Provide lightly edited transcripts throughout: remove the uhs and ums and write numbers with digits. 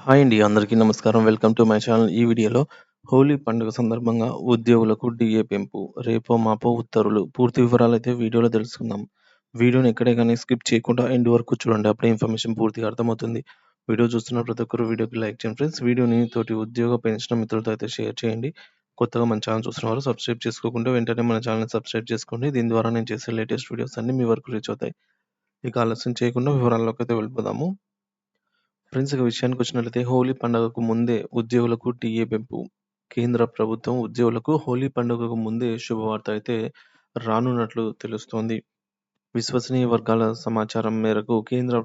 Hi అండి. అందరికీ నమస్కారం. Welcome to my channel. ఈ వీడియోలో హోలీ పండుగ సందర్భంగా ఉద్యోగులకు డీఏ పెంపు, రేపో మాపో ఉత్తర్వులు. పూర్తి వివరాలైతే వీడియోలో తెలుసుకుందాం. వీడియోని ఎక్కడే గాని స్కిప్ చేయకుండా ఎండ్ వరకు చూడండి. అప్పుడే ఇన్ఫర్మేషన్ పూర్తిగా అర్థమవుతుంది. వీడియో చూస్తున్న ప్రతి ఒక్కరు వీడియోకి లైక్ చేయండి ఫ్రెండ్స్. వీడియోని తోటి ఉద్యోగ పెన్షన్ మిత్రులతో అయితే షేర్ చేయండి. కొత్తగా మన ఛానల్ చూస్తున్న వారు సబ్స్క్రైబ్ చేసుకోకుంటే వెంటనే మన ఛానల్‌ని సబ్స్క్రైబ్ చేసుకోండి. దీని ద్వారా నేను చేసే లేటెస్ట్ వీడియోస్ అన్నీ మీ వరకు రీచ్ అవుతాయి. ఇక ఆలస్యం చేయకుండా వివరాల్లోకైతే వెళ్ళిపోదాము. ఫ్రెండ్స్ ఇక విషయానికొచ్చినట్లయితే హోలీ పండుగకు ముందే ఉద్యోగులకు టీఏ పెంపు. కేంద్ర ప్రభుత్వం ఉద్యోగులకు హోలీ పండుగకు ముందే శుభవార్త అయితే రానున్నట్లు తెలుస్తోంది. విశ్వసనీయ వర్గాల సమాచారం మేరకు కేంద్ర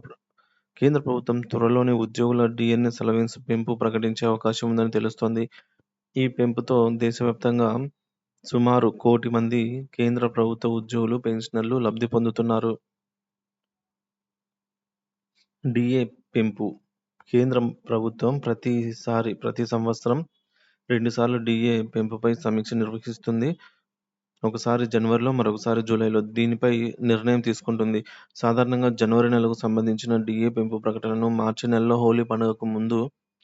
ప్రభుత్వం త్వరలోనే ఉద్యోగుల డిఎన్ఎస్ అలవెన్స్ పెంపు ప్రకటించే అవకాశం ఉందని తెలుస్తోంది. ఈ పెంపుతో దేశవ్యాప్తంగా సుమారు 1,00,00,000 మంది కేంద్ర ప్రభుత్వ ఉద్యోగులు, పెన్షనర్లు లబ్ధి పొందుతున్నారు. డిఏ పెంపు. కేంద్ర ప్రభుత్వం ప్రతి సంవత్సరం 2 సార్లు డిఏ పెంపుపై సమీక్ష నిర్వహిస్తుంది. ఒకసారి జనవరిలో, మరొకసారి జూలైలో దీనిపై నిర్ణయం తీసుకుంటుంది. సాధారణంగా జనవరి నెలకు సంబంధించిన డిఏ పెంపు ప్రకటనను మార్చి నెలలో హోలీ పండుగకు ముందు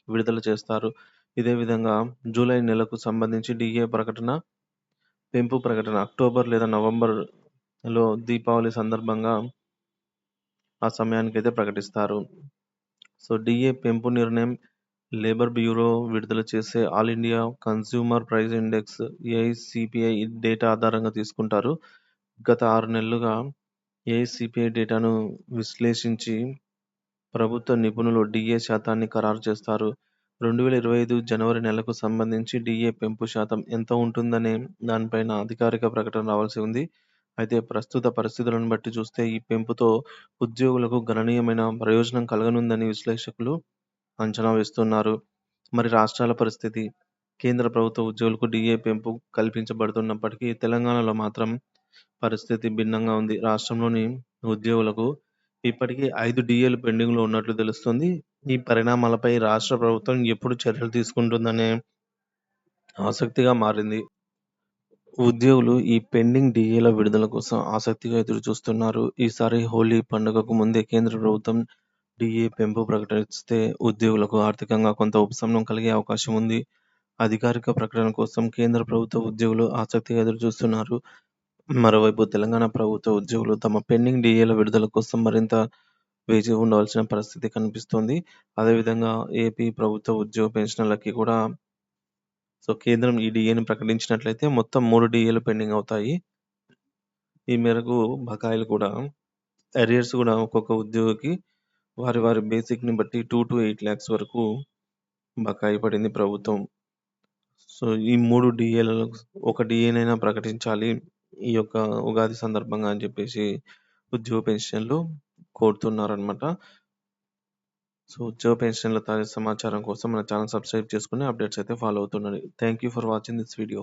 విడుదల చేస్తారు. ఇదే విధంగా జూలై నెలకు సంబంధించి డిఏ పెంపు ప్రకటన అక్టోబర్ లేదా నవంబర్‌లో దీపావళి సందర్భంగా ఆ సమయానికైతే ప్రకటిస్తారు. సో, డిఏ పెంపు నిర్ణయం లేబర్ బ్యూరో విడుదల చేసే all India consumer price index AICPI data ఆధారంగా తీసుకుంటారు. గత 6 నెలలుగా ఏఐసీపీఐ డేటాను విశ్లేషించి ప్రభుత్వ నిపుణులు డిఏ శాతాన్ని ఖరారు చేస్తారు. 2025 జనవరి నెలకు సంబంధించి డిఏ పెంపు శాతం ఎంత ఉంటుందనే దానిపైన అధికారిక ప్రకటన రావాల్సి ఉంది. అయితే ప్రస్తుత పరిస్థితులను బట్టి చూస్తే ఈ పెంపుతో ఉద్యోగులకు గణనీయమైన ప్రయోజనం కలగనుందని విశ్లేషకులు అంచనా వేస్తున్నారు. మరి రాష్ట్రాల పరిస్థితి? కేంద్ర ప్రభుత్వ ఉద్యోగులకు డిఏ పెంపు కల్పించబడుతున్నప్పటికీ తెలంగాణలో మాత్రం పరిస్థితి భిన్నంగా ఉంది. రాష్ట్రంలోని ఉద్యోగులకు ఇప్పటికీ 5 డిఏలు పెండింగ్‌లో ఉన్నట్లు తెలుస్తుంది. ఈ పరిణామాలపై రాష్ట్ర ప్రభుత్వం ఎప్పుడు చర్యలు తీసుకుంటుందనే ఆసక్తిగా మారింది. ఉద్యోగులు ఈ పెండింగ్ డిఏల విడుదల కోసం ఆసక్తిగా ఎదురుచూస్తున్నారు. ఈసారి హోలీ పండుగకు ముందే కేంద్ర ప్రభుత్వం డిఏ పెంపు ప్రకటిస్తే ఉద్యోగులకు ఆర్థికంగా కొంత ఉపశమనం కలిగే అవకాశం ఉంది. అధికారిక ప్రకటన కోసం కేంద్ర ప్రభుత్వ ఉద్యోగులు ఆసక్తిగా ఎదురుచూస్తున్నారు. మరోవైపు తెలంగాణ ప్రభుత్వ ఉద్యోగులు తమ పెండింగ్ డిఏల విడుదల కోసం మరింత వేచి ఉండవలసిన పరిస్థితి కనిపిస్తోంది. అదేవిధంగా ఏపీ ప్రభుత్వ ఉద్యోగ పెన్షనర్లకి కూడా కేంద్రం ఈ డిఏని ప్రకటించినట్లయితే మొత్తం 3 డిఏలు పెండింగ్ అవుతాయి. ఈ మేరకు బకాయిలు కూడా అరియర్స్ కూడా ఒక్కొక్క ఉద్యోగికి వారి బేసిక్‌ని బట్టి 2-8 లాక్స్ వరకు బకాయి పడింది ప్రభుత్వం. ఈ 3 డిఏలలో ఒక డిఏనైనా ప్రకటించాలి ఈ యొక్క ఉగాది సందర్భంగా అని చెప్పేసి ఉద్యోగ పెన్షనర్లు కోరుతున్నారనమాట. ఉద్యోగ పెన్షన్‌ల తాజా సమాచారం కోసం మన ఛానల్ సబ్స్క్రైబ్ చేసుకొని అప్డేట్స్ అయితే ఫాలో అవుతుండండి. Thank you for watching this video.